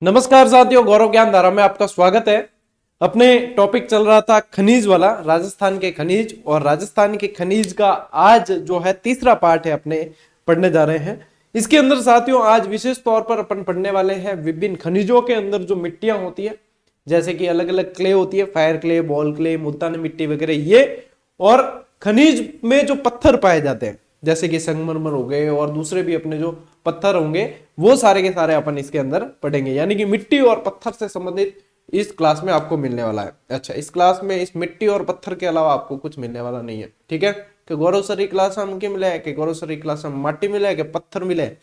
नमस्कार साथियों, गौरव ज्ञान धारा में आपका स्वागत है। अपने टॉपिक चल रहा था खनिज वाला, राजस्थान के खनिज। और राजस्थान के खनिज का आज जो है तीसरा पार्ट है, अपने पढ़ने जा रहे हैं। इसके अंदर साथियों आज विशेष तौर पर अपन पढ़ने वाले हैं विभिन्न खनिजों के अंदर जो मिट्टियां होती है, जैसे कि अलग अलग क्ले होती है, फायर क्ले, बॉल क्ले, मुल्तानी मिट्टी वगैरह ये। और खनिज में जो पत्थर पाए जाते हैं जैसे कि संगमरमर हो गए और दूसरे भी अपने जो पत्थर होंगे, वो सारे के सारे अपन इसके अंदर पढ़ेंगे। यानी कि मिट्टी और पत्थर से संबंधित इस क्लास में आपको मिलने वाला है। अच्छा, इस क्लास में इस मिट्टी और पत्थर के अलावा आपको कुछ मिलने वाला नहीं है, ठीक है। कि गौरव सर की क्लास हम क्या मिले है, कि गौरव सर की क्लास में माटी मिले है, कि पत्थर मिले है,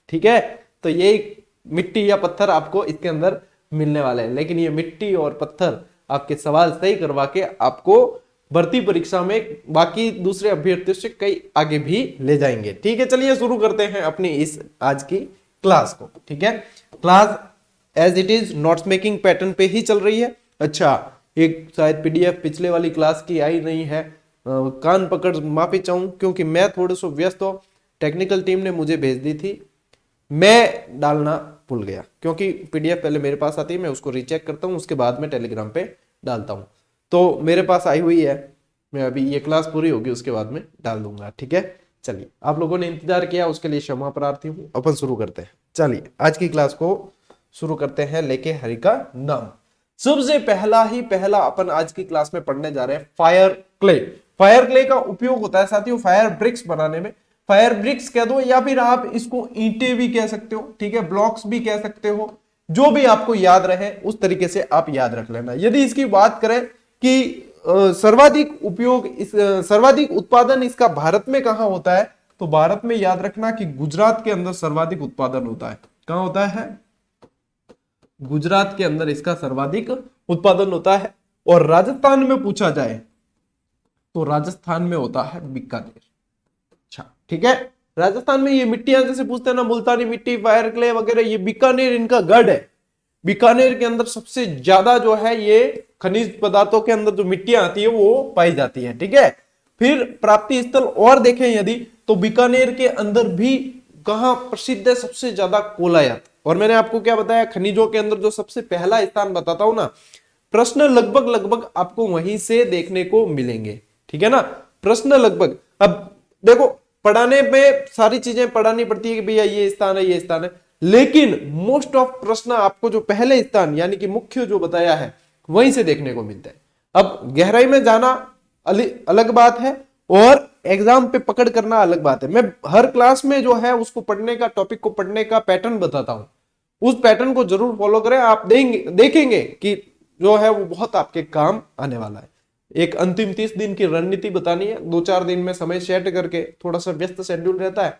ठीक है। तो ये मिट्टी या पत्थर आपको इसके अंदर मिलने वाले हैं। लेकिन ये मिट्टी और पत्थर आपके सवाल सही करवा के आपको भर्ती परीक्षा में बाकी दूसरे अभ्यर्थियों से कई आगे भी ले जाएंगे, ठीक है। चलिए शुरू करते हैं अपनी इस आज की क्लास को, ठीक है। Class as it is notes making pattern पे ही चल रही है। अच्छा, एक शायद पीडीएफ पिछले वाली क्लास की आई नहीं है, कान पकड़ माफी चाहूं क्योंकि मैं थोड़े सो व्यस्त हूं। टेक्निकल टीम ने मुझे भेज दी थी, मैं डालना भूल गया, क्योंकि पीडीएफ पहले मेरे पास आती है, मैं उसको रीचेक करता हूँ, उसके बाद में टेलीग्राम पे डालता हूँ। तो मेरे पास आई हुई है, मैं अभी ये क्लास पूरी होगी उसके बाद में डाल दूंगा, ठीक है। चलिए, आप लोगों ने इंतजार किया उसके लिए क्षमा प्रार्थी हूँ। अपन शुरू करते हैं। चलिए आज की क्लास को शुरू करते हैं लेके हरि का नाम। सबसे पहला अपन आज की क्लास में पढ़ने जा रहे हैं फायर क्ले। फायर क्ले का उपयोग होता है साथियों फायर ब्रिक्स बनाने में। फायर ब्रिक्स कह दो या फिर आप इसको ईंटें भी कह सकते हो, ठीक है, ब्लॉक्स भी कह सकते हो, जो भी आपको याद रहे उस तरीके से आप याद रख लेना। यदि इसकी बात करें कि सर्वाधिक उपयोग सर्वाधिक उत्पादन इसका भारत में कहां होता है, तो भारत में याद रखना कि गुजरात के अंदर सर्वाधिक उत्पादन होता है। कहां होता है? गुजरात के अंदर इसका सर्वाधिक उत्पादन होता है। और राजस्थान में पूछा जाए तो राजस्थान में होता है बीकानेर। अच्छा, ठीक है, राजस्थान में ये मिट्टियां जैसे पूछते हैं ना, मुल्तानी मिट्टी, फायर क्ले वगैरह, ये बीकानेर इनका गढ़ है। बीकानेर के अंदर सबसे ज्यादा जो है ये खनिज पदार्थों के अंदर जो मिट्टियां आती है वो पाई जाती है, ठीक है। फिर प्राप्ति स्थल और देखें यदि, तो बीकानेर के अंदर भी कहां प्रसिद्ध है सबसे ज्यादा? कोलायत। और मैंने आपको क्या बताया, खनिजों के अंदर जो सबसे पहला स्थान बताता हूं ना, प्रश्न लगभग आपको वहीं से देखने को मिलेंगे, ठीक है ना। प्रश्न लगभग, अब देखो पढ़ाने में सारी चीजें पढ़ानी पड़ती है कि भैया ये स्थान है, ये स्थान है, लेकिन मोस्ट ऑफ प्रश्न आपको जो पहले स्थान यानी कि मुख्य जो बताया है वहीं से देखने को मिलता है। अब गहराई में जाना अलग बात है और एग्जाम पे पकड़ करना अलग बात है। मैं हर क्लास में जो है उसको पढ़ने का, टॉपिक को पढ़ने का पैटर्न बताता हूं, उस पैटर्न को जरूर फॉलो करें। आप देखेंगे कि जो है वो बहुत आपके काम आने वाला है। एक अंतिम 30 दिन की रणनीति बतानी है, 2-4 दिन में समय सेट करके, थोड़ा सा व्यस्त शेड्यूल रहता है,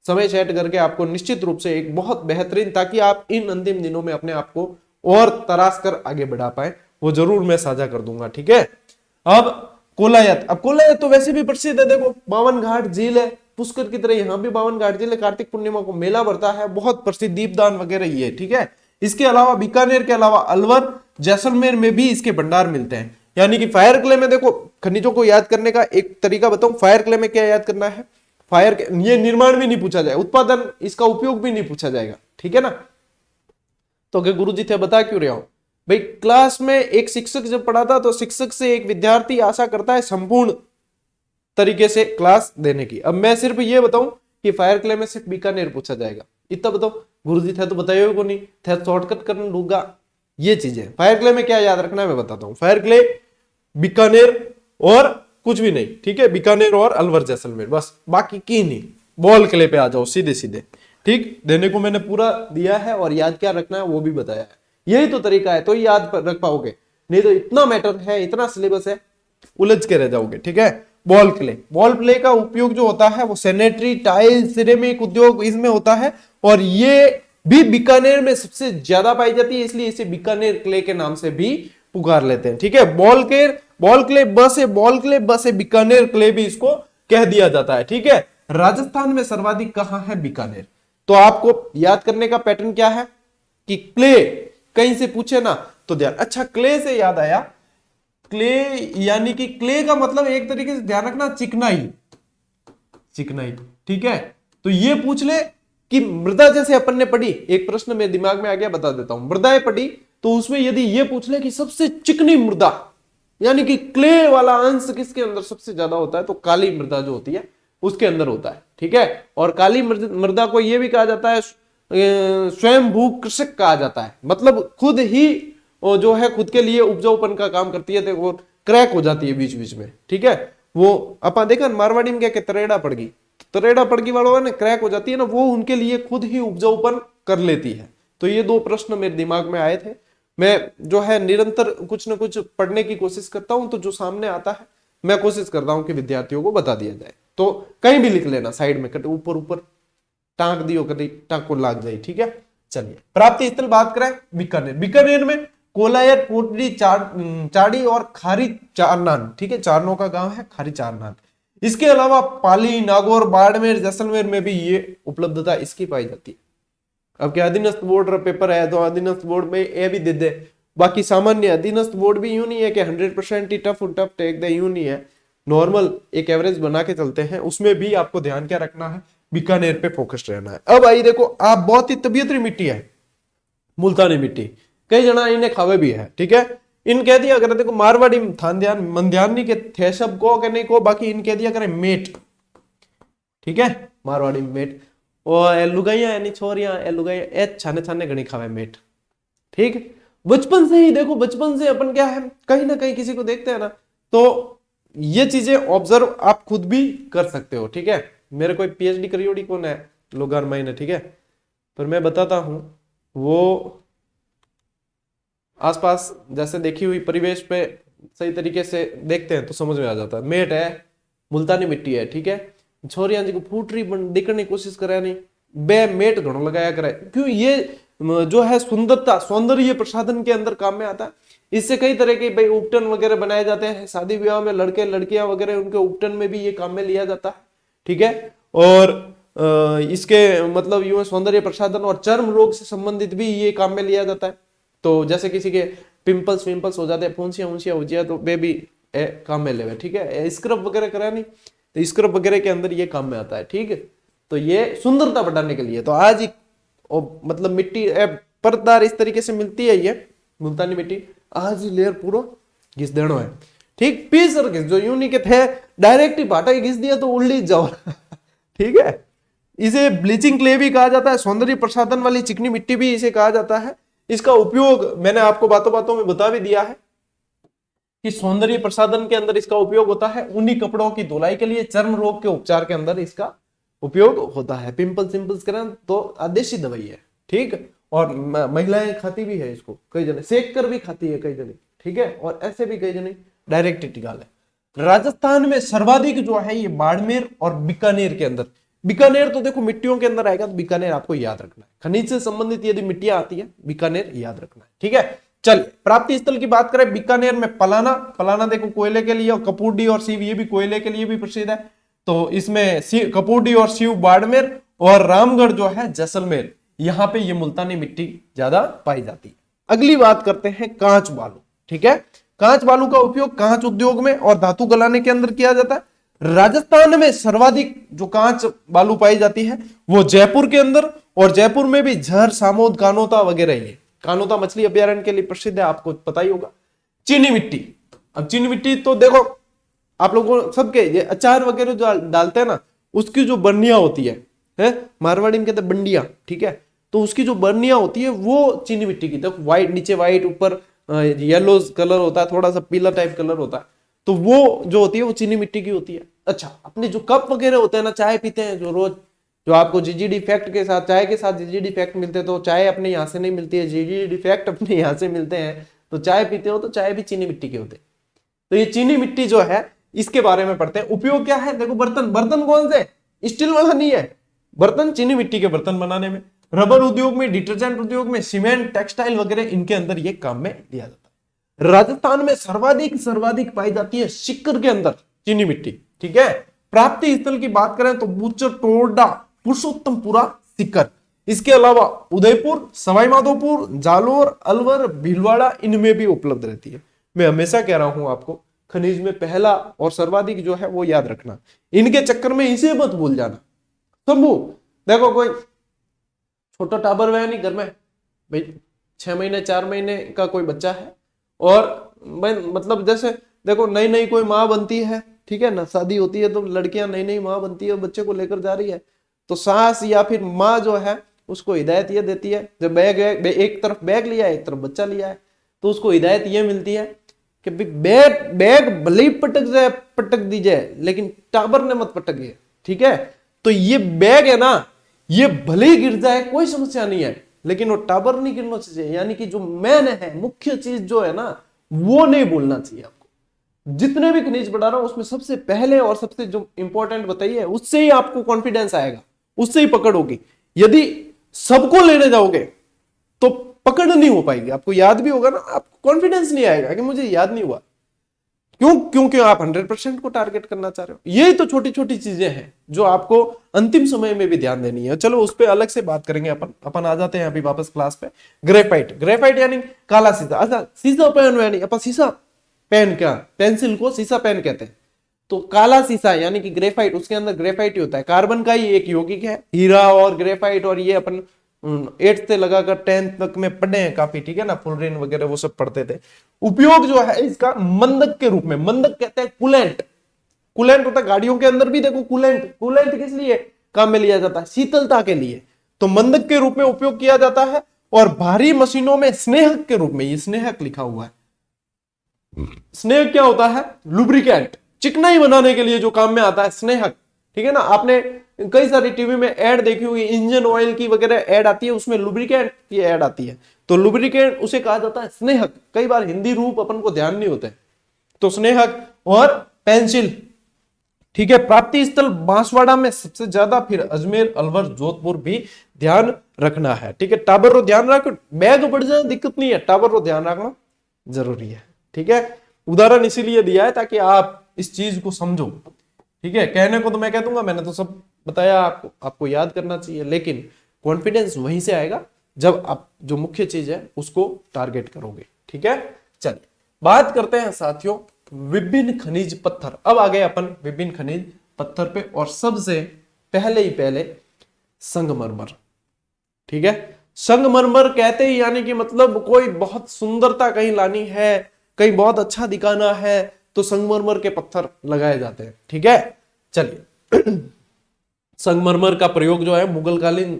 समय सेट करके आपको निश्चित रूप से एक बहुत बेहतरीन, ताकि आप इन अंतिम दिनों में अपने आप को और तराश कर आगे बढ़ा पाए, वो जरूर मैं साझा कर दूंगा, ठीक है। अब कोलायत, अब कोलायत तो वैसे भी प्रसिद्ध है। देखो, बावन घाट झील है, पुष्कर की तरह यहाँ भी बावन घाट झील है, कार्तिक पूर्णिमा को मेला भरता है, बहुत प्रसिद्ध, दीपदान वगैरह ये, ठीक है। इसके अलावा बीकानेर के अलावा अलवर, जैसलमेर में भी इसके भंडार मिलते हैं। यानी कि फायर क्ले में देखो, खनिजों को याद करने का एक तरीका बताऊं, फायर क्ले में क्या याद करना है, फायर, ये निर्माण भी नहीं पूछा जाए, उत्पादन, इसका उपयोग भी नहीं पूछा जाएगा, ठीक है ना। तो क्या गुरुजी थे बता क्यों रहा हूं भाई, क्लास में एक शिक्षक जब पढ़ाता तो शिक्षक से एक विद्यार्थी आशा करता है संपूर्ण तरीके से क्लास देने की। अब मैं सिर्फ ये बताऊं कि फायर क्ले में सिर्फ बीकानेर पूछा जाएगा, इतना बताओ। गुरुजी थे तो बताइए को नहीं थे, शॉर्टकट करने दूंगा ये चीजें। फायर क्ले में क्या याद रखना है मैं बताता हूं। फायर क्ले, बीकानेर और कुछ भी नहीं, ठीक है, बीकानेर और अलवर जैसलमेर, बस, बाकी की नहीं। बॉल क्ले पे आ जाओ सीधे सीधे, ठीक। देने को मैंने पूरा दिया है और याद क्या रखना है वो भी बताया है। यही तो तरीका है, तो याद रख पाओगे, नहीं तो इतना मैटर है, इतना सिलेबस है, उलझ के रह जाओगे, ठीक है। बॉल क्ले, बॉल क्ले का उपयोग जो होता है वो सैनिटरी, टाइल, सिरेमिक उद्योग इसमें होता है, और ये भी बीकानेर में सबसे ज्यादा पाई जाती है, इसलिए इसे बीकानेर क्ले के नाम से भी पुकार लेते हैं, ठीक है। बॉल क्ले बस है, बॉल क्ले बस है, बीकानेर क्ले भी इसको कह दिया जाता है, ठीक है। राजस्थान में सर्वाधिक कहां है? बीकानेर। तो आपको याद करने का पैटर्न क्या है कि क्ले कहीं से पूछे ना तो ध्यान। अच्छा, क्ले से याद आया, क्ले यानी कि क्ले का मतलब एक तरीके से ध्यान रखना चिकनाई, चिकनाई, ठीक है। तो ये पूछ ले कि मृदा जैसे अपन ने पढ़ी, एक प्रश्न मेरे दिमाग में आ गया, बता देता हूं। मृदाएं पढ़ी तो उसमें यदि ये पूछ ले कि सबसे चिकनी मृदा यानी कि क्ले वाला अंश किसके अंदर सबसे ज्यादा होता है, तो काली मृदा जो होती है उसके अंदर होता है, ठीक है। और काली मृदा को यह भी कहा जाता है स्वयंभू कृषक कहा जाता है, मतलब खुद ही जो है खुद के लिए उपजाऊपन का काम करती है, तो वो क्रैक हो जाती है बीच बीच में, ठीक है। वो अपन देखा मारवाड़ी में क्या तरेड़ा पड़ गई वालों ने क्रैक हो जाती है ना, वो उनके लिए खुद ही उपजाऊपन कर लेती है। तो ये दो प्रश्न मेरे दिमाग में आए थे। मैं जो है निरंतर कुछ ना कुछ पढ़ने की कोशिश करता हूं, तो जो सामने आता है मैं कोशिश करता हूं कि विद्यार्थियों को बता दिया जाए। तो कहीं भी लिख लेना, साइड में कट ऊपर ऊपर टांक दियो, कभी टांक को लाग जाए, ठीक है। चलिए प्राप्ति स्थल बात करें, बीकानेर। बीकानेर में कोलायत, कोटड़ी, चाड़ी और खारी चारनान, ठीक है, चारनों का गांव है खारी चारनान। इसके अलावा पाली, नागौर, बाड़मेर, जैसलमेर में भी ये उपलब्धता इसकी पाई जाती है। अब क्या अधीनस्थ बोर्ड पेपर है तो अधीनस्थ बोर्ड में ये भी दे दे, बाकी सामान्य अधीनस्थ बोर्ड भी यूं नहीं है कि 100% ही टफ टेक दे, यूं नहीं है, नॉर्मल एक एवरेज बना के चलते हैं। उसमें भी आपको ध्यान क्या रखना है, बीकानेर पे फोकस रहना है। अब आई देखो, आप बहुत ही तबीयतरी मिट्टी है मुल्तानी मिट्टी, कई जना इन्हें खावे भी है, ठीक है। इन कह दिया अगर देखो मारवाड़ी मंध्यानी के थे सब को के नहीं को, बाकी इन कह दिया करें मेट, ठीक है, मारवाड़ी मेट। और लुगाइया यानी छोरियां लुगाइया ए छाने छाने घनी खावे मेट, ठीक। बचपन से ही देखो, बचपन से अपन क्या है कहीं ना कहीं किसी को देखते हैं ना, तो ये चीजें ऑब्जर्व आप खुद भी कर सकते हो, ठीक है। मेरे कोई पीएचडी करियोड़ी कौन है लोगार माई, ठीक है, पर मैं बताता हूं वो आसपास जैसे देखी हुई परिवेश पे सही तरीके से देखते हैं तो समझ में आ जाता है। मेट है, मुल्तानी मिट्टी है, ठीक है। छोरियां जी को फूटरी दिखने की कोशिश करे नहीं, बे मेट घणो लगाया करे, क्यों, ये जो है सुंदरता सौंदर्य प्रसाधन के अंदर काम में आता है। इससे कई तरह के भाई उपटन वगैरह बनाए जाते हैं, शादी विवाह में लड़के लड़कियां वगैरह उनके उपटन में भी ये काम में लिया जाता है, ठीक है। और इसके मतलब यूं सौंदर्य प्रसाधन और चर्म रोग से संबंधित भी ये काम में लिया जाता है। तो जैसे किसी के पिंपल्स हो जाते हैं, फुंसियां हो जाए तो वे भी काम में ले, ठीक है। स्क्रब वगैरह करा नहीं तो स्क्रब वगैरह के अंदर ये काम में आता है, ठीक है। तो ये सुंदरता बढ़ाने के लिए, तो आज ही मतलब मिट्टी परतदार इस तरीके से मिलती है ये मुल्तानी मिट्टी, आज ही लेयर पूरा घिस देना है, ठीक। पीसर घिस जो यूं नहीं के थे डायरेक्ट ही भाटा घिस दिया तो उल्टी जाओ ठीक है। इसे ब्लीचिंग क्ले भी कहा जाता है, सौंदर्य प्रसाधन वाली चिकनी मिट्टी भी इसे कहा जाता है। इसका उपयोग मैंने आपको बातों बातों में बता भी दिया है कि सौंदर्य प्रसाधन के अंदर इसका उपयोग होता है, ऊनी कपड़ों की धुलाई के लिए, चर्म रोग के उपचार के अंदर इसका उपयोग होता है। पिंपल्स करें तो देसी दवाई है, ठीक। और महिलाएं खाती भी है इसको, कई जने सेक कर भी खाती है कई जने, ठीक है। और ऐसे भी कई जने डायरेक्ट टिका ले। राजस्थान में सर्वाधिक जो है ये बाड़मेर और बीकानेर के अंदर। बीकानेर तो देखो मिट्टियों के अंदर आएगा, तो बीकानेर आपको याद रखना है। खनिज से संबंधित यदि मिट्टियां आती है बीकानेर याद रखना है, ठीक है। चलिए प्राप्ति स्थल की बात करें, बीकानेर में पलाना देखो कोयले के लिए, और कपूरडी और सीव ये भी कोयले के लिए भी प्रसिद्ध है। तो इसमें कपूरडी और सीव बाड़मेर, और रामगढ़ जो है जैसलमेर, यहां पे ये मुल्तानी मिट्टी ज्यादा पाई जाती है। अगली बात करते हैं कांच बालू, ठीक है। कांच बालू का उपयोग कांच उद्योग में और धातु गलाने के अंदर किया जाता है। राजस्थान में सर्वाधिक जो कांच बालू पाई जाती है वो जयपुर के अंदर, और जयपुर में भी झर, सामोद, कानोता वगैरह, ये कानोता मछली अभ्यारण्य के लिए प्रसिद्ध है, आपको पता ही होगा। चीनी मिट्टी, अब चीनी मिट्टी तो देखो आप लोगों सबके ये अचार वगैरह जो डालते हैं ना, उसकी जो बर्नियां होती है मारवाड़ी में कहते हैं बंडिया, ठीक है। तो उसकी जो बर्नियां होती है वो चीनी मिट्टी की, देखो व्हाइट नीचे व्हाइट ऊपर येलो कलर होता है, थोड़ा सा पीला टाइप कलर होता है, तो वो जो होती है वो चीनी मिट्टी की होती है। अच्छा, अपने जो कप वगैरह होते हैं ना, चाय पीते हैं जो रोज, जो आपको जीजीडी फैक्ट के साथ चाय के साथ जीजीडी फैक्ट मिलते हैं, तो चाय अपने यहाँ से नहीं मिलती है, जीजीडी फैक्ट अपने यहाँ से मिलते हैं। तो चाय पीते हो तो चाय भी चीनी मिट्टी के होते हैं। तो ये चीनी मिट्टी जो है इसके बारे में पढ़ते हैं। उपयोग क्या है, देखो बर्तन कौन से, स्टील वाला नहीं है, बर्तन चीनी मिट्टी के बर्तन बनाने में, रबर उद्योग में, डिटर्जेंट उद्योग में, सीमेंट, टेक्सटाइल वगैरह इनके अंदर ये काम में लिया जाता है। राजस्थान में सर्वाधिक पाई जाती है सिक्कर के अंदर चीनी मिट्टी, ठीक है। प्राप्ति स्थल की बात करें तो बूचर, टोरडा, पुरुषोत्तमपुरा, सिक्कर। इसके अलावा उदयपुर, सवाई माधोपुर, जालोर, अलवर, भीलवाड़ा, इनमें भी उपलब्ध रहती है। मैं हमेशा कह रहा हूं आपको, खनिज में पहला और सर्वाधिक जो है वो याद रखना, इनके चक्कर में इसे मत भूल जाना। शंभू देखो कोई छोटा टाबर है नहीं घर में भाई, 6 महीने 4 महीने का कोई बच्चा है, और मतलब जैसे देखो नई नई कोई माँ बनती है, ठीक है ना, शादी होती है तो लड़कियां नई नई माँ बनती है और बच्चे को लेकर जा रही है, तो सास या फिर माँ जो है उसको हिदायत ये देती है, जब एक तरफ बैग लिया है एक तरफ बच्चा लिया है, तो उसको हिदायत ये मिलती है कि बैग बैग भले ही पटक जाए पटक दी जाए, लेकिन टाबर ने मत पटके, ठीक है। तो ये बैग है ना, ये भले ही गिर जाए कोई समस्या नहीं है, लेकिन वो टाबर नहीं गिरना चाहिए, यानी कि जो मैन है, मुख्य चीज जो है ना, वो नहीं बोलना चाहिए आपको। जितने भी खनिज बता रहा हूं उसमें सबसे पहले और सबसे जो इंपॉर्टेंट बताइए, उससे ही आपको कॉन्फिडेंस आएगा, उससे ही पकड़ होगी। यदि सबको लेने जाओगे तो पकड़ नहीं हो पाएगी, आपको याद भी होगा ना, आपको कॉन्फिडेंस नहीं आएगा कि मुझे याद नहीं हुआ। क्यों? क्योंकि आप 100% को टारगेट करना चाह रहे हो। यही तो छोटी छोटी चीजें हैं जो आपको अंतिम समय में भी ध्यान देनी है। चलो उस पर अलग से बात करेंगे। अपन आ जाते हैं अभी वापस क्लास पे। ग्रेफाइट, ग्रेफाइट यानी काला शीशा। अच्छा, शीशा पेन यानी अपन शीशा पेन, क्या पेंसिल को शीशा पेन कहते हैं, तो काला शीशा यानी कि ग्रेफाइट, उसके अंदर ग्रेफाइट ही होता है, कार्बन का ही एक यौगिक है। हीरा और ग्रेफाइट, और ये अपन 8th से लगाकर 10th तक में पढ़े हैं काफी, ठीक है ना, फुलरेन वगैरह वो सब पढ़ते थे। उपयोग जो है इसका मंदक के रूप में, मंदक कहते हैं कूलेंट, कूलेंट होता है गाड़ियों के अंदर भी देखो कूलेंट, कूलेंट किस लिए काम में लिया जाता है? शीतलता के लिए, तो मंदक के रूप में उपयोग किया जाता है। और भारी मशीनों में स्नेहक के रूप में, ये स्नेहक लिखा हुआ है, स्नेहक क्या होता है? लुब्रिकेंट, चिकनाई बनाने के लिए जो काम में आता है स्नेहक, ठीक है ना। आपने कई सारी टीवी में ऐड देखी होगी, इंजन ऑयल की वगैरह ऐड आती है, उसमें लुब्रिकेंट की ऐड आती है, तो लुब्रिकेंट उसे कहा जाता है स्नेहक। कई बार हिंदी रूप अपन को ध्यान नहीं होते, तो स्नेहक। और पेंसिल, ठीक है, प्राप्ति स्थल बांसवाड़ा में सबसे ज्यादा, फिर अजमेर, अलवर, जोधपुर भी ध्यान रखना है, ठीक है। टाबर रो ध्यान रखो, बैग बढ़ जाए दिक्कत नहीं है, टाबर रो ध्यान रखना जरूरी है, ठीक है। उदाहरण इसीलिए दिया है ताकि आप इस चीज को समझो, ठीक है। कहने को तो मैं कह दूंगा, मैंने तो सब बताया आपको, आपको याद करना चाहिए, लेकिन कॉन्फिडेंस वहीं से आएगा जब आप जो मुख्य चीज है उसको टारगेट करोगे, ठीक है। चलिए बात करते हैं साथियों विभिन्न खनिज पत्थर। अब आ गए अपन विभिन्न खनिज पत्थर पे, और सबसे पहले संगमरमर, ठीक है। संगमरमर कहते ही यानी कि मतलब कोई बहुत सुंदरता कहीं लानी है, कहीं बहुत अच्छा दिखाना है, तो संगमरमर के पत्थर लगाए जाते हैं, ठीक है। चलिए संगमरमर का प्रयोग जो है मुगलकालीन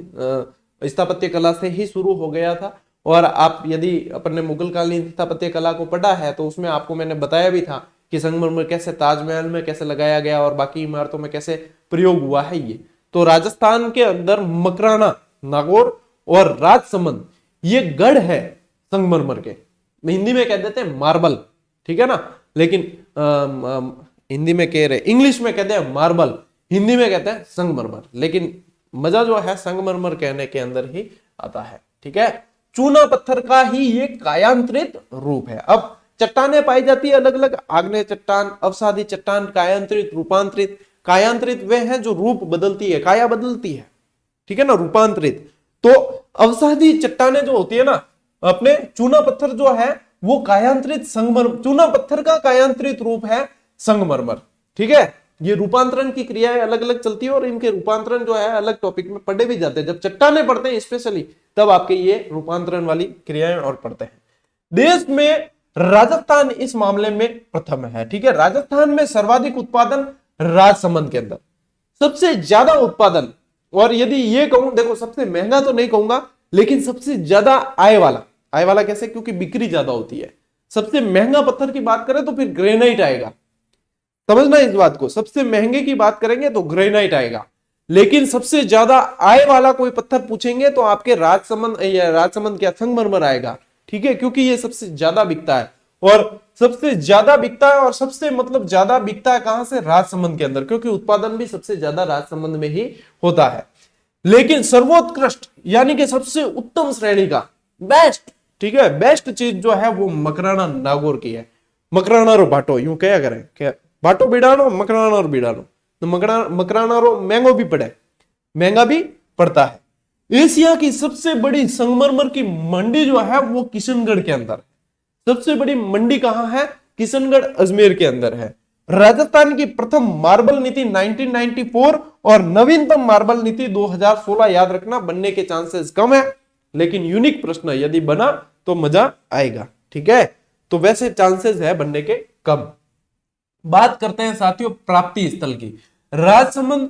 स्थापत्य कला से ही शुरू हो गया था, और आप यदि अपन ने मुगलकालीन स्थापत्य कला को पढ़ा है तो उसमें आपको मैंने बताया भी था कि संगमरमर कैसे ताजमहल में कैसे लगाया गया और बाकी इमारतों में कैसे प्रयोग हुआ है। ये तो राजस्थान के अंदर मकराना, नागौर और राजसमंद ये गढ़ है संगमरमर के, हिंदी में कह देते हैं मार्बल, ठीक है ना, लेकिन हिंदी में कह रहे, इंग्लिश में कहते हैं मार्बल, हिंदी में कहते हैं संगमरमर, लेकिन मजा जो है संगमरमर कहने के अंदर ही आता है, ठीक है। चूना पत्थर का ही ये कायांतरित रूप है। अब चट्टानें पाई जाती है अलग अलग, आग्नेय चट्टान, अवसादी चट्टान, कायांतरित, रूपांतरित। कायांतरित वे हैं जो रूप बदलती है, काया बदलती है, ठीक है ना, रूपांतरित। तो अवसादी चट्टानें जो होती है ना, अपने चूना पत्थर जो है वो कायांतरित संगमरमर, चूना पत्थर का कायांतरित रूप है संगमरमर, ठीक है। ये रूपांतरण की क्रियाएं अलग अलग चलती है, और इनके रूपांतरण जो है अलग टॉपिक में पढ़े भी जाते हैं। जब चट्टानें पढ़ते हैं स्पेशली, तब आपके ये रूपांतरण वाली क्रियाएं और पढ़ते हैं। देश में राजस्थान इस मामले में प्रथम है, ठीक है। राजस्थान में सर्वाधिक उत्पादन राजसमंद के अंदर, सबसे ज्यादा उत्पादन, और यदि ये कहूं, देखो सबसे महंगा तो नहीं कहूंगा, लेकिन सबसे ज्यादा आय वाला कैसे? क्योंकि बिक्री ज्यादा होती है। सबसे महंगा पत्थर की बात करें तो फिर ग्रेनाइट आएगा, समझना इस बात को, सबसे महंगे की बात करेंगे तो ग्रेनाइट आएगा, लेकिन सबसे ज्यादा आय वाला कोई पत्थर पूछेंगे तो आपके राजसमंद क्या संगमरमर आएगा, ठीक है, क्योंकि ये सबसे ज्यादा बिकता है। और सबसे ज्यादा बिकता है, और सबसे मतलब ज्यादा बिकता है कहां से? राजसमंद के अंदर, क्योंकि उत्पादन भी सबसे ज्यादा राजसमंद में ही होता है। लेकिन सर्वोत्कृष्ट यानी कि सबसे उत्तम श्रेणी का बेस्ट, ठीक है, बेस्ट चीज जो है वो मकराना नागौर की है। मकराना रो बाटो, यूं क्या करें, क्या बाटो बिड़ानो, मकराना और बिड़ानो, तो मकराना रो महंगो भी पड़े, महंगा भी पड़ता है। एशिया की सबसे बड़ी संगमरमर की मंडी जो है वो किशनगढ़ के अंदर, सबसे बड़ी मंडी कहां है? किशनगढ़ अजमेर के अंदर है। राजस्थान की प्रथम मार्बल नीति 1994 और नवीनतम मार्बल नीति 2016। याद रखना, बनने के चांसेस कम है, लेकिन यूनिक प्रश्न यदि बना तो मजा आएगा। ठीक है, तो वैसे चांसेस है बनने के कम। बात करते हैं साथियों प्राप्ति स्थल की। राजसमंद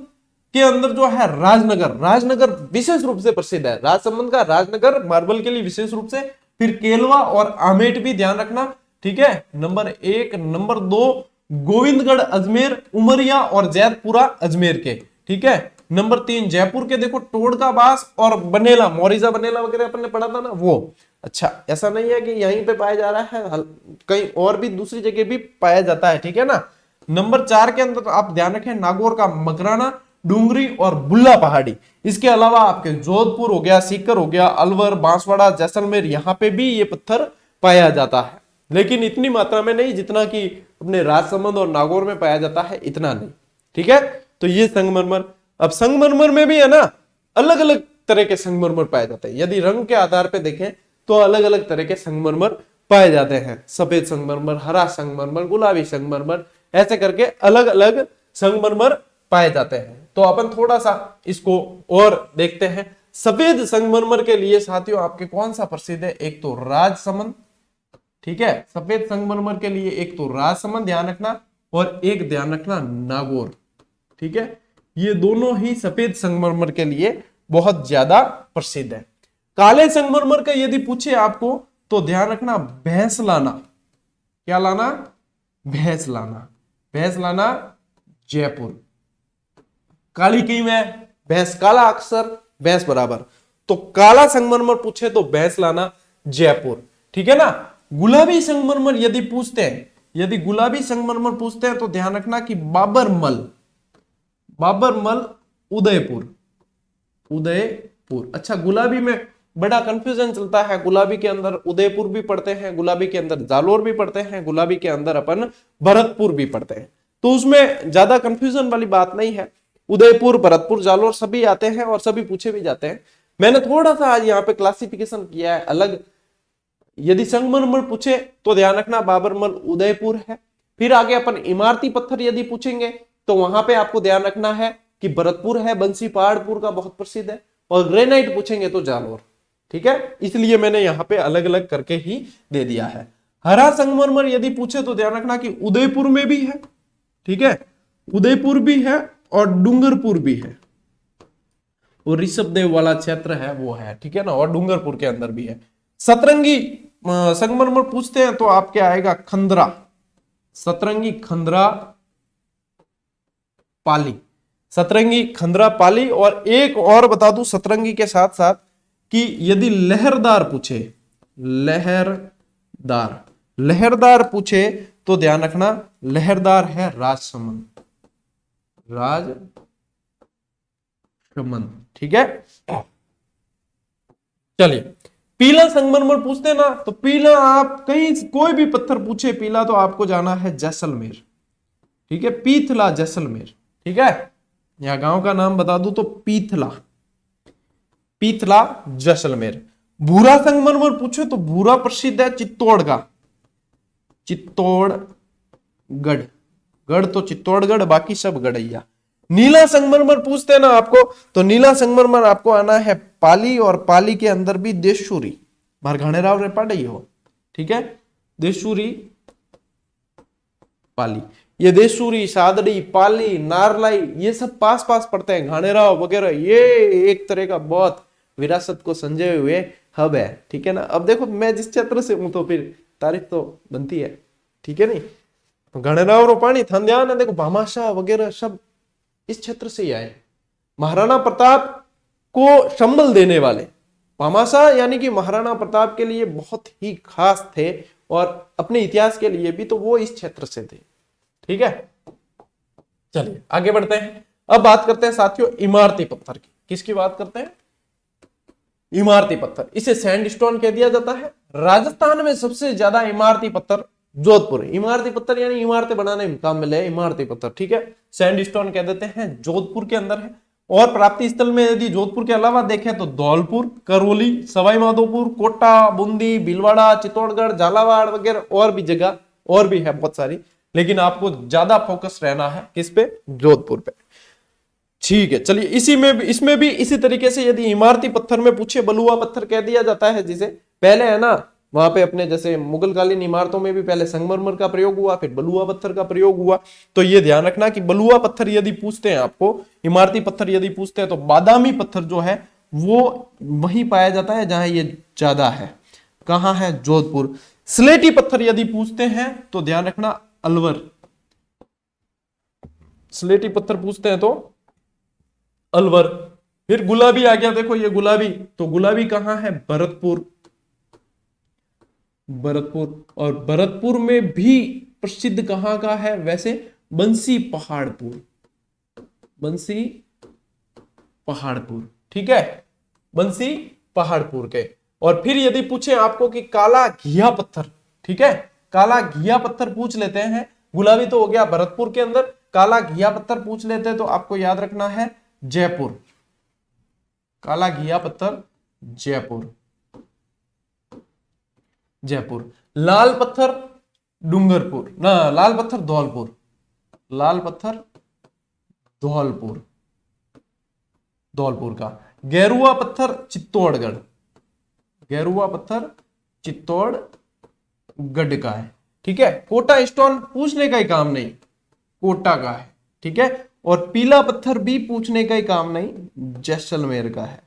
के अंदर जो है राजनगर, राजनगर विशेष रूप से प्रसिद्ध है। राजसमंद का राजनगर मार्बल के लिए विशेष रूप से, फिर केलवा और आमेट भी ध्यान रखना। ठीक है, नंबर 1, नंबर 2 गोविंदगढ़ अजमेर, उमरिया और जैतपुरा अजमेर के। ठीक है, नंबर 3 जयपुर के देखो टोडका बास और बनेला, मोरिजा बनेला वगैरह अपन ने पढ़ा था ना वो। अच्छा, ऐसा नहीं है कि यहीं पे पाया जा रहा है, कहीं और भी दूसरी जगह भी पाया जाता है। ठीक है ना। नंबर 4 के अंदर आप ध्यान रखें नागौर का मकराना, डूंगरी और बुल्ला पहाड़ी। इसके अलावा आपके जोधपुर हो गया, सीकर हो गया, अलवर, बांसवाड़ा, जैसलमेर, यहाँ पे भी ये पत्थर पाया जाता है, लेकिन इतनी मात्रा में नहीं जितना कि अपने राजसमंद और नागौर में पाया जाता है, इतना नहीं। ठीक है, तो ये संगमरमर। अब संगमरमर में भी है ना अलग अलग तरह के संगमरमर पाए जाते हैं। यदि रंग के आधार पर देखें तो अलग अलग तरह के संगमरमर पाए जाते हैं। सफेद संगमरमर, हरा संगमरमर, गुलाबी संगमरमर, ऐसे करके अलग अलग संगमरमर पाए जाते हैं। तो अपन थोड़ा सा इसको और देखते हैं। सफेद संगमरमर के लिए साथियों आपके कौन सा प्रसिद्ध है? एक तो राजसमंद। ठीक है, सफेद संगमरमर के लिए एक तो राजसमंद ध्यान रखना, और एक ध्यान रखना नागौर। ठीक है, ये दोनों ही सफेद संगमरमर के लिए बहुत ज्यादा प्रसिद्ध है। काले संगमरमर का यदि पूछे आपको तो ध्यान रखना भैंस लाना। क्या लाना? भैंस लाना। भैंस लाना जयपुर। काली की में भैंस, काला अक्षर भैंस बराबर, तो काला संगमरमर पूछे तो भैंस लाना जयपुर। ठीक है ना। गुलाबी संगमरमर यदि पूछते हैं, यदि गुलाबी संगमरमर पूछते हैं तो ध्यान रखना कि बाबरमल, बाबरमल उदयपुर, उदयपुर। अच्छा, गुलाबी में बड़ा कंफ्यूजन चलता है। गुलाबी के अंदर उदयपुर भी पढ़ते हैं, गुलाबी के अंदर जालोर भी पढ़ते हैं, गुलाबी के अंदर अपन भरतपुर भी पढ़ते हैं, तो उसमें ज्यादा कंफ्यूजन वाली बात नहीं है। उदयपुर, भरतपुर, जालोर सभी आते हैं और सभी पूछे भी जाते हैं। मैंने थोड़ा सा आज यहाँ पे क्लासिफिकेशन किया है अलग। यदि संगमरमर पूछे तो ध्यान रखना बाबरमल उदयपुर है। फिर आगे अपन इमारती पत्थर यदि पूछेंगे तो वहां पे आपको ध्यान रखना है कि भरतपुर है, बंसी पहाड़पुर का बहुत प्रसिद्ध है, और ग्रेनाइट पूछेंगे तो जालोर। ठीक है, इसलिए मैंने यहाँ पे अलग अलग करके ही दे दिया है। हरा संगमरमर यदि पूछे तो ध्यान रखना कि उदयपुर में भी है। ठीक है, उदयपुर भी है और डूंगरपुर भी है, और ऋषभदेव वाला क्षेत्र है वो है। ठीक है ना, और डूंगरपुर के अंदर भी है। सतरंगी संगमरमर पूछते हैं तो आपके आएगा खंदरा, सतरंगी, खंदरा, पाली, सतरंगी, खंदरा, पाली। और एक और बता दूं सतरंगी के साथ साथ कि यदि लहरदार पूछे, लहरदार, लहरदार पूछे तो ध्यान रखना लहरदार है राजसमंद, राजसमंद। ठीक है, चलिए पीला संगमरमर पूछते हैं ना, तो पीला आप कहीं कोई भी पत्थर पूछे पीला तो आपको जाना है जैसलमेर। ठीक है, पीथला जैसलमेर। ठीक है, यहां गांव का नाम बता दूं तो पीथला, पीथला जैसलमेर। भूरा संगमरमर पूछे तो भूरा प्रसिद्ध है चित्तौड़ का, चित्तौड़गढ़, गढ़ तो चित्तौड़गढ़, बाकी सब गढ़ैया। नीला संगमरमर पूछते हैं ना आपको, तो नीला संगमरमर आपको आना है पाली, और पाली के अंदर भी देशूरी, घाणेराव रेपाड़ी हो। ठीक है, देशूरी, पाली। ये देशूरी, सादड़ी, पाली, नारलाई, ये सब पास पास पड़ते हैं, घाणेराव वगैरह। ये एक तरह का बहुत विरासत को संजोए हुए हब है। ठीक है ना। अब देखो मैं जिस क्षेत्र से हूं तो फिर तारीफ तो बनती है। ठीक है नहीं, घाणेराव रोपाणी, थान है, देखो भामाशाह वगैरह सब इस क्षेत्र से ही आए। महाराणा प्रताप को संबल देने वाले भामाशाह, यानी कि महाराणा प्रताप के लिए बहुत ही खास थे, और अपने इतिहास के लिए भी तो वो इस क्षेत्र से थे। ठीक है, चलिए आगे बढ़ते हैं। अब बात करते हैं साथियों इमारती पत्थर की। किसकी बात करते हैं? इमारती पत्थर। इसे सैंडस्टोन कह दिया जाता है। राजस्थान में सबसे ज्यादा इमारती पत्थर जोधपुर। इमारती पत्थर यानी इमारतें बनाने में काम मिले इमारती पत्थर। ठीक है, सैंडस्टोन कह देते हैं, जोधपुर के अंदर है। और प्राप्ति स्थल में यदि जोधपुर के अलावा देखें तो धौलपुर, करौली, सवाई माधोपुर, कोटा, बूंदी, भीलवाड़ा, चित्तौड़गढ़, झालावाड़ वगैरह और भी जगह और भी है बहुत सारी, लेकिन आपको ज्यादा फोकस रहना है किस पे, जोधपुर पे। ठीक है, चलिए इसमें भी इसी तरीके से यदि इमारती पत्थर में पूछे, बलुआ पत्थर कह दिया जाता है जिसे, पहले है ना वहां पे अपने जैसे मुगल कालीन इमारतों में भी पहले संगमरमर का प्रयोग हुआ, फिर बलुआ पत्थर का प्रयोग हुआ। तो ये ध्यान रखना कि बलुआ पत्थर यदि पूछते हैं आपको, इमारती पत्थर यदि पूछते हैं, तो बादामी पत्थर जो है वो वहीं पाया जाता है जहां ये ज्यादा है। कहां है, जोधपुर। स्लेटी पत्थर यदि पूछते हैं तो ध्यान रखना अलवर, स्लेटी पत्थर पूछते हैं तो अलवर। फिर गुलाबी आ गया, देखो ये गुलाबी, तो गुलाबी कहां है, भरतपुर, भरतपुर। और भरतपुर में भी प्रसिद्ध कहां का है वैसे, बंसी पहाड़पुर, बंसी पहाड़पुर, ठीक है, बंसी पहाड़पुर के। और फिर यदि पूछे आपको कि काला घिया पत्थर, ठीक है, काला घिया पत्थर पूछ लेते हैं, गुलाबी तो हो गया भरतपुर के अंदर, काला घिया पत्थर पूछ लेते हैं तो आपको याद रखना है जयपुर, काला घिया पत्थर जयपुर, जयपुर। लाल पत्थर डूंगरपुर, ना लाल पत्थर धौलपुर, लाल पत्थर धौलपुर, धौलपुर का। गेरुआ पत्थर चित्तौड़गढ़, गेरुआ पत्थर चित्तौड़गढ़ का है, ठीक है। कोटा स्टोन पूछने का ही काम नहीं, कोटा का है, ठीक है। और पीला पत्थर भी पूछने का ही काम नहीं, जैसलमेर का है,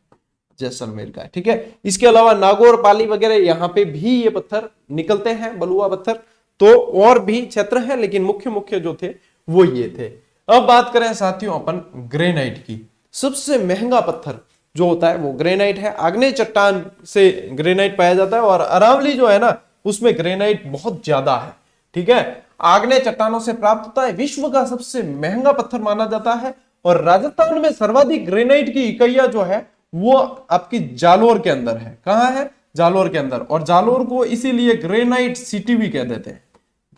जैसलमेर का है, ठीक है। इसके अलावा नागौर, पाली वगैरह यहाँ पे भी ये पत्थर निकलते हैं, बलुआ पत्थर। तो और भी क्षेत्र है, लेकिन मुख्य मुख्य जो थे वो ये थे। अब बात करें साथियों अपन ग्रेनाइट की। सबसे महंगा पत्थर जो होता है वो ग्रेनाइट है। आग्नेय चट्टान से ग्रेनाइट पाया जाता है, और अरावली जो है ना उसमें ग्रेनाइट बहुत ज्यादा है, ठीक है। आग्नेय चट्टानों से प्राप्त होता है, विश्व का सबसे महंगा पत्थर माना जाता है। और राजस्थान में सर्वाधिक ग्रेनाइट की इकाइयां जो है वो आपकी जालोर के अंदर है। कहां है, जालोर के अंदर। और जालोर को इसीलिए ग्रेनाइट सिटी भी कह देते हैं,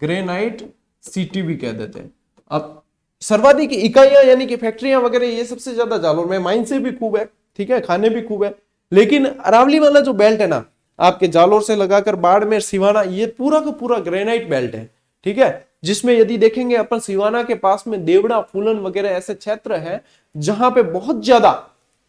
ग्रेनाइट सिटी भी कह देते हैं। अब सर्वाधिक इकाइयां यानी कि फैक्ट्रियां वगैरह ये सबसे ज्यादा जालोर में, माइन से भी खूब है, ठीक है, खाने भी खूब है। लेकिन अरावली वाला जो बेल्ट है ना, आपके जालोर से लगाकर बाड़मेर, सिवाना, ये पूरा का पूरा ग्रेनाइट बेल्ट है, ठीक है। जिसमें यदि देखेंगे अपन सिवाना के पास में देवड़ा, फूलन वगैरह ऐसे क्षेत्र है जहां पे बहुत ज्यादा,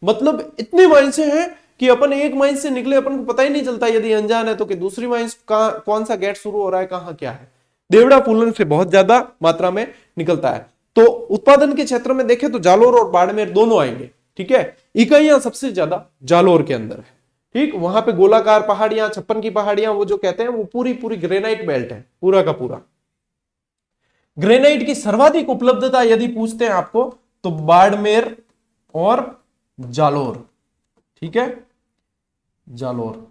मतलब इतने माइन से हैं कि अपन एक माइन से निकले अपन को पता ही नहीं चलता यदि अनजान है तो, कि दूसरी माइन का कौन सा गेट शुरू हो रहा है, कहां क्या है। देवड़ा फूलन से बहुत ज्यादा मात्रा में निकलता है। तो उत्पादन के क्षेत्र में देखें तो जालोर और बाड़मेर दोनों आएंगे, ठीक है। इकाइयां सबसे ज्यादा जालोर के अंदर है, ठीक। वहां पे गोलाकार पहाड़ियां, छप्पन की पहाड़ियां, वो जो कहते हैं वो पूरी पूरी ग्रेनाइट बेल्ट है, पूरा का पूरा। ग्रेनाइट की सर्वाधिक उपलब्धता यदि पूछते हैं आपको तो बाड़मेर और जालोर, ठीक है, जालोर।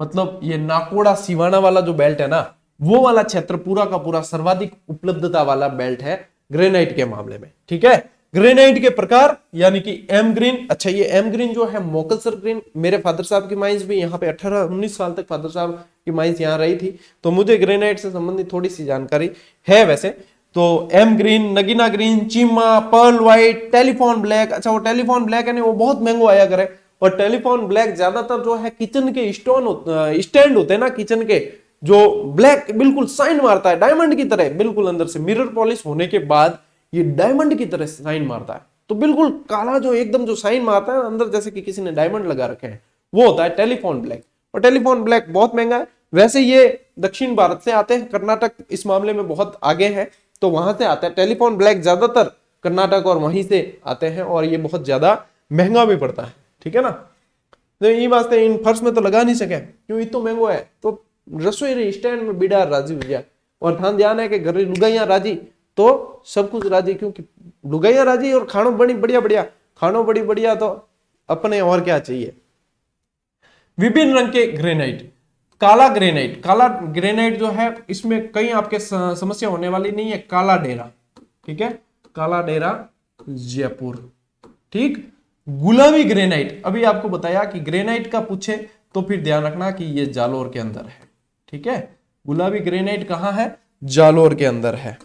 मतलब ये नाकोड़ा सिवाना वाला जो बेल्ट है ना, वो वाला क्षेत्र पूरा का पूरा सर्वाधिक उपलब्धता वाला बेल्ट है ग्रेनाइट के मामले में, ठीक है। ग्रेनाइट के प्रकार यानी कि एम ग्रीन, अच्छा ये एम ग्रीन जो है मोकलसर ग्रीन, मेरे फादर साहब की माइंस भी यहाँ पे 18-19 साल तक फादर साहब की माइंस यहाँ रही थी, तो मुझे ग्रेनाइट से संबंधित थोड़ी सी जानकारी है वैसे। तो एम ग्रीन, नगीना ग्रीन, चीमा, पर्ल व्हाइट, टेलीफोन ब्लैक। अच्छा वो टेलीफोन ब्लैक है वो बहुत महंगा आया करे, और टेलीफोन ब्लैक ज्यादातर जो है किचन के स्टैंड होते हैं ना, किचन के, जो ब्लैक बिल्कुल साइन मारता है डायमंड की तरह, बिल्कुल अंदर से मिरर पॉलिश होने के बाद ये डायमंड की तरह साइन मारता है। तो बिल्कुल काला जो एकदम जो साइन मारता है अंदर, जैसे कि किसी ने डायमंड लगा रखे हैं, वो होता है टेलीफोन ब्लैक। और टेलीफोन ब्लैक बहुत महंगा है। वैसे ये दक्षिण भारत से आते हैं, कर्नाटक इस मामले में बहुत आगे है, तो वहां से आता है टेलीफोन ब्लैक, ज्यादातर कर्नाटक और वहीं से आते हैं, और ये बहुत ज्यादा महंगा भी पड़ता है, ठीक है ना। तो ये वास्ते इन फर्श में तो लगा नहीं सके क्यों, इतो महंगो है। तो रसोई स्टैंड में बिड़ा राजी हो गया, और ध्यान है कि घर लुगाइया राजी तो सब कुछ राजी, क्योंकि लुगाइया राजी और खानो बड़ी बढ़िया बढ़िया, खानो बड़ी बढ़िया, तो अपने और क्या चाहिए। विभिन्न रंग के ग्रेनाइट। काला ग्रेनाइट, काला ग्रेनाइट जो है इसमें कहीं आपके समस्या होने वाली नहीं है। काला डेरा, ठीक है, काला डेरा जयपुर, ठीक। गुलाबी ग्रेनाइट, अभी आपको बताया कि ग्रेनाइट का पूछे तो फिर ध्यान रखना कि ये जालोर के अंदर है, ठीक है। गुलाबी ग्रेनाइट कहां है, जालोर के अंदर है।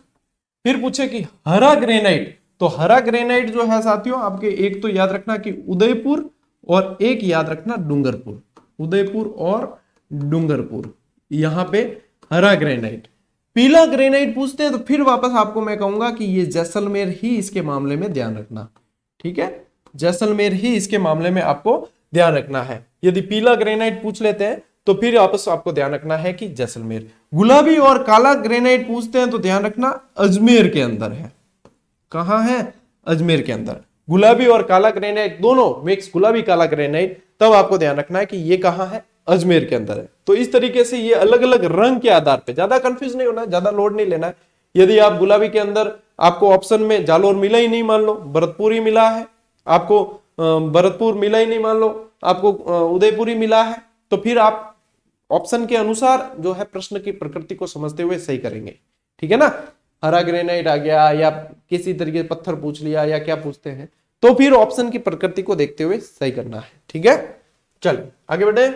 फिर पूछे कि हरा ग्रेनाइट, तो हरा ग्रेनाइट जो है साथियों आपके, एक तो याद रखना कि उदयपुर, और एक याद रखना डूंगरपुर, उदयपुर और डूंगरपुर, यहां पे हरा ग्रेनाइट। पीला ग्रेनाइट पूछते हैं तो फिर वापस आपको मैं कहूंगा कि ये जैसलमेर ही इसके मामले में ध्यान रखना, ठीक है, जैसलमेर ही इसके मामले में आपको ध्यान रखना है। यदि पीला ग्रेनाइट पूछ लेते हैं तो फिर वापस आपको ध्यान रखना है कि जैसलमेर। गुलाबी और काला ग्रेनाइट पूछते हैं तो ध्यान रखना अजमेर के अंदर है। कहां है? अजमेर के अंदर। गुलाबी और काला ग्रेनाइट दोनों मिक्स गुलाबी काला ग्रेनाइट, तब आपको ध्यान रखना है कि ये कहां है? अजमेर के अंदर है। तो इस तरीके से ये अलग अलग रंग के आधार पे, ज्यादा कंफ्यूज नहीं होना है, ज्यादा लोड नहीं लेना है। यदि आप गुलाबी के अंदर आपको ऑप्शन में जालोर मिला ही नहीं, मान लो भरतपुर ही मिला है, आपको भरतपुर मिला ही नहीं, मान लो आपको उदयपुरी मिला है, तो फिर आप ऑप्शन के अनुसार जो है प्रश्न की प्रकृति को समझते हुए सही करेंगे, ठीक है ना। हरा ग्रेनाइट आ गया या किसी तरीके से पत्थर पूछ लिया या क्या पूछते हैं, तो फिर ऑप्शन की प्रकृति को देखते हुए सही करना है, ठीक है। चलिए आगे बढ़े।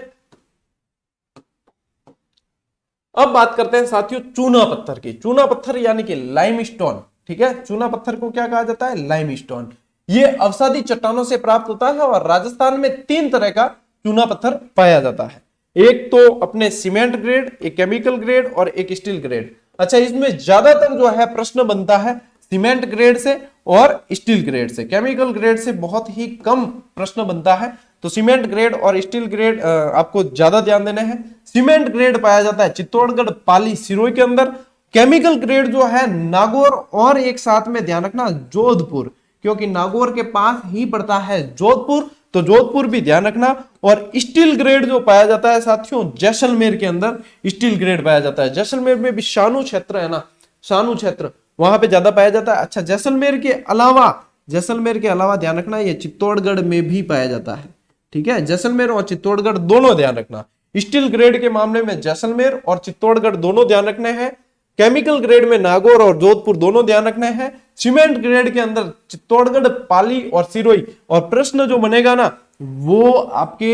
अब बात करते हैं साथियों चूना पत्थर की। चूना पत्थर यानी कि लाइमस्टोन, ठीक है। चूना पत्थर को क्या कहा जाता है? लाइमस्टोन। ये अवसादी चट्टानों से प्राप्त होता है और राजस्थान में 3 तरह का चूना पत्थर पाया जाता है। एक तो अपने सीमेंट ग्रेड, एक केमिकल ग्रेड और एक स्टील ग्रेड। अच्छा, इसमें ज्यादातर जो है प्रश्न बनता है सीमेंट ग्रेड से और स्टील ग्रेड से। केमिकल ग्रेड से बहुत ही कम प्रश्न बनता है। तो सीमेंट ग्रेड और स्टील ग्रेड आपको ज्यादा ध्यान देना है। सीमेंट ग्रेड पाया जाता है चित्तौड़गढ़, पाली, सिरोही के अंदर। केमिकल ग्रेड जो है नागौर और एक साथ में ध्यान रखना जोधपुर, क्योंकि नागौर के पास ही पड़ता है जोधपुर, तो जोधपुर भी ध्यान रखना। और स्टील ग्रेड जो पाया जाता है साथियों जैसलमेर के अंदर स्टील ग्रेड पाया जाता है। जैसलमेर में भी शानू क्षेत्र है ना, शानू क्षेत्र वहां पे ज्यादा पाया जाता है। अच्छा, जैसलमेर के अलावा ध्यान रखना ये चित्तौड़गढ़ में भी पाया जाता है, ठीक है। जैसलमेर और चित्तौड़गढ़ दोनों ध्यान रखना। स्टील ग्रेड के मामले में जैसलमेर और चित्तौड़गढ़ दोनों ध्यान रखने हैं। केमिकल ग्रेड में नागौर और जोधपुर दोनों ध्यान रखने हैं। सीमेंट ग्रेड के अंदर चित्तौड़गढ़, पाली और सिरोही। और प्रश्न जो बनेगा ना वो आपके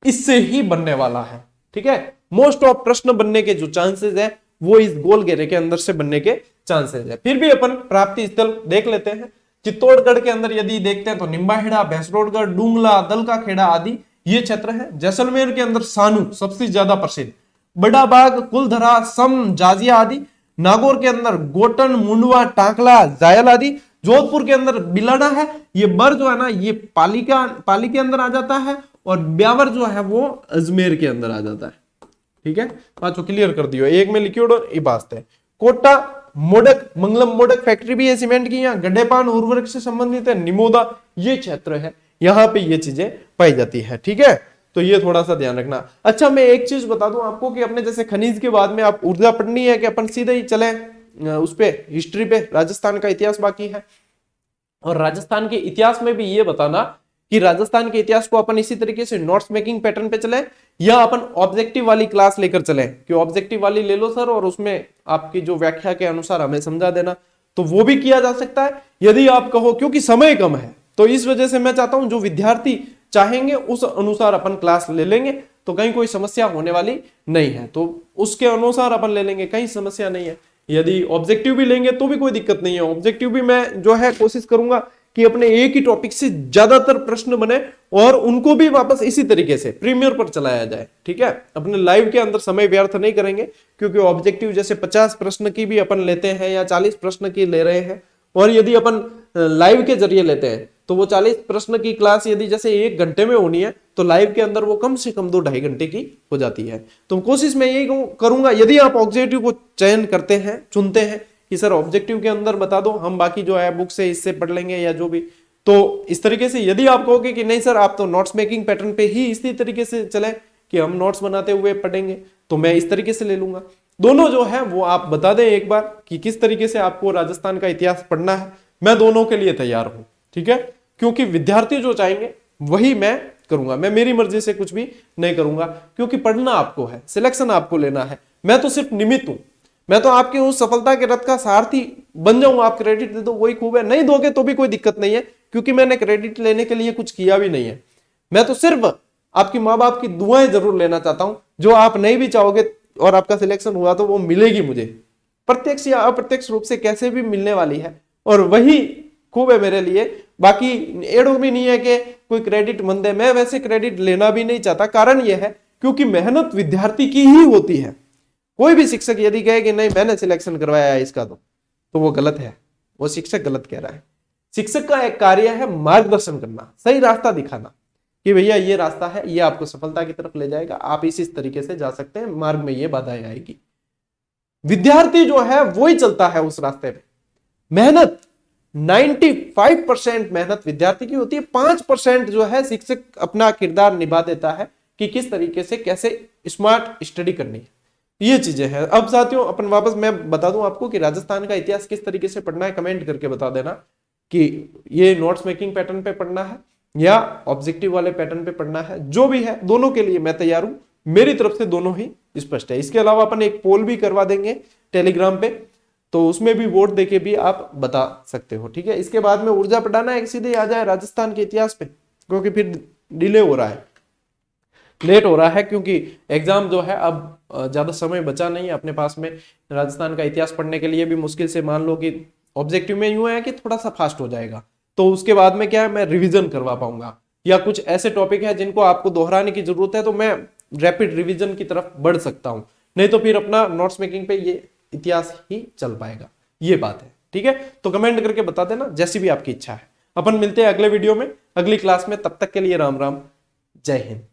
इससे ही बनने वाला है, ठीक है। मोस्ट ऑफ प्रश्न बनने के जो चांसेस है वो इस गोल घेरे के अंदर से बनने के चांसेस है। फिर भी अपन प्राप्ति स्थल देख लेते हैं। चित्तौड़गढ़ के अंदर यदि देखते हैं तो निम्बाहेड़ा, भैंसरोडगढ़, डूंगला, दलका खेड़ा आदि ये क्षेत्र है। जैसलमेर के अंदर सानू सबसे ज्यादा प्रसिद्ध, बड़ा बाग, कुलधरा, सम, जाजिया आदि। नागौर के अंदर गोटन, मुंडवा, टांकला, जायल आदि। जोधपुर के अंदर बिलाना है। ये बर जो है ना ये पाली के अंदर आ जाता है और ब्यावर जो है वो अजमेर के अंदर आ जाता है, ठीक है। पांचों क्लियर कर दियो, एक में लिक्विड और ये बात है। कोटा, मोडक, मंगलम मोडक फैक्ट्री भी है सीमेंट की। यहाँ गड्ढेपान उर्वरक से संबंधित है। निमोदा ये क्षेत्र है, यहाँ पे ये चीजें पाई जाती है, ठीक है। तो ये थोड़ा सा ध्यान रखना। अच्छा, मैं एक चीज बता दूं आपको कि अपने जैसे खनिज के बाद में आप ऊर्जा पढ़नी है कि अपन सीधे ही चले उस पे हिस्ट्री पे, राजस्थान का इतिहास बाकी है। और राजस्थान के इतिहास में भी ये बताना कि राजस्थान के इतिहास को अपन इसी तरीके से नोट्स मेकिंग पैटर्न पे चले या अपन ऑब्जेक्टिव वाली क्लास लेकर चले कि ऑब्जेक्टिव वाली ले लो सर और उसमें आपकी जो व्याख्या के अनुसार हमें समझा देना, तो वो भी किया जा सकता है यदि आप कहो, क्योंकि समय कम है। तो इस वजह से मैं चाहता हूं जो विद्यार्थी चाहेंगे उस अनुसार अपन क्लास ले लेंगे, तो कहीं कोई समस्या होने वाली नहीं है। तो उसके अनुसार अपन ले लेंगे, कहीं समस्या नहीं है। यदि ऑब्जेक्टिव भी लेंगे तो भी कोई दिक्कत नहीं है। ऑब्जेक्टिव भी मैं जो है कोशिश करूंगा कि अपने एक ही टॉपिक से ज्यादातर प्रश्न बने और उनको भी वापस इसी तरीके से प्रीमियर पर चलाया जाए, ठीक है। अपने लाइव के अंदर समय व्यर्थ नहीं करेंगे, क्योंकि ऑब्जेक्टिव जैसे 50 प्रश्न की भी अपन लेते हैं या 40 प्रश्न की ले रहे हैं, और यदि अपन लाइव के जरिए लेते हैं तो वो 40 प्रश्न की क्लास यदि जैसे 1 घंटे में होनी है तो लाइव के अंदर वो कम से कम 2-2.5 घंटे की हो जाती है। तो कोशिश मैं यही करूंगा, यदि आप ऑब्जेक्टिव को चयन करते हैं, चुनते हैं कि सर ऑब्जेक्टिव के अंदर बता दो, हम बाकी जो है बुक से इससे पढ़ लेंगे या जो भी, तो इस तरीके से यदि आप कहोगे कि नहीं सर आप तो नोट्स मेकिंग पैटर्न पे ही इसी तरीके से चले कि हम नोट्स बनाते हुए पढ़ेंगे, तो मैं इस तरीके से ले लूंगा। दोनों जो है वो आप बता दें एक बार कि किस तरीके से आपको राजस्थान का इतिहास पढ़ना है। मैं दोनों के लिए तैयार हूं, ठीक है, क्योंकि विद्यार्थी जो चाहेंगे वही मैं करूंगा। मैं मेरी मर्जी से कुछ भी नहीं करूंगा, क्योंकि पढ़ना आपको है, सिलेक्शन आपको लेना है। मैं तो सिर्फ निमित्त हूं, मैं तो आपकी उस सफलता के रथ का सारथी बन जाऊंगा। आप क्रेडिट दे दो वही खूब है, नहीं दोगे तो भी कोई दिक्कत नहीं है, क्योंकि मैंने क्रेडिट लेने के लिए कुछ किया भी नहीं है। मैं तो सिर्फ आपकी माँ बाप की दुआएं जरूर लेना चाहता हूं, जो आप नहीं भी चाहोगे और आपका सिलेक्शन हुआ तो वो मिलेगी मुझे प्रत्यक्ष या अप्रत्यक्ष रूप से, कैसे भी मिलने वाली है, और वही खूब है मेरे लिए। बाकी एड़ो भी नहीं है कि कोई क्रेडिट मंद है, मैं वैसे क्रेडिट लेना भी नहीं चाहता। कारण यह है क्योंकि मेहनत विद्यार्थी की ही होती है, कोई भी शिक्षक यदि कहे कि नहीं मैंने सिलेक्शन करवाया है इसका तो वो गलत है, वो शिक्षक गलत कह रहा है। शिक्षक का एक कार्य है मार्गदर्शन करना, सही रास्ता दिखाना कि भैया ये रास्ता है, ये आपको सफलता की तरफ ले जाएगा, आप इस तरीके से जा सकते हैं, मार्ग में ये बाधाएं आएगी। विद्यार्थी जो है वो ही चलता है उस रास्ते पे। मेहनत 95% मेहनत विद्यार्थी की होती है, 5% जो है शिक्षक अपना किरदार निभा देता है कि किस तरीके से कैसे स्मार्ट स्टडी करनी है। ये चीजें हैं। अब साथियों अपन वापस मैं बता दूं आपको कि राजस्थान का इतिहास किस तरीके से पढ़ना है, कमेंट करके बता देना कि ये नोट्स मेकिंग पैटर्न पे पढ़ना है या ऑब्जेक्टिव वाले पैटर्न पे पढ़ना है। जो भी है दोनों के लिए मैं तैयार हूं, मेरी तरफ से दोनों ही स्पष्ट है। इसके अलावा अपन एक पोल भी करवा देंगे टेलीग्राम पे, तो उसमें भी वोट देके भी आप बता सकते हो, ठीक है। इसके बाद में ऊर्जा पढ़ाना है, सीधे आ जाए राजस्थान के इतिहास पे, क्योंकि फिर डिले हो रहा है, लेट हो रहा है, क्योंकि एग्जाम जो है अब ज्यादा समय बचा नहीं है अपने पास में। राजस्थान का इतिहास पढ़ने के लिए भी मुश्किल से मान लो कि ऑब्जेक्टिव में यूं है कि थोड़ा सा फास्ट हो जाएगा, तो उसके बाद में क्या है मैं रिवीजन करवा पाऊंगा, या कुछ ऐसे टॉपिक है जिनको आपको दोहराने की जरूरत है तो मैं रैपिड रिवीजन की तरफ बढ़ सकता हूं, नहीं तो फिर अपना नोट्स मेकिंग पे ये इतिहास ही चल पाएगा। ये बात है, ठीक है। तो कमेंट करके बता देना जैसी भी आपकी इच्छा है। अपन मिलते हैं अगले वीडियो में, अगली क्लास में। तब तक के लिए राम राम, जय हिंद।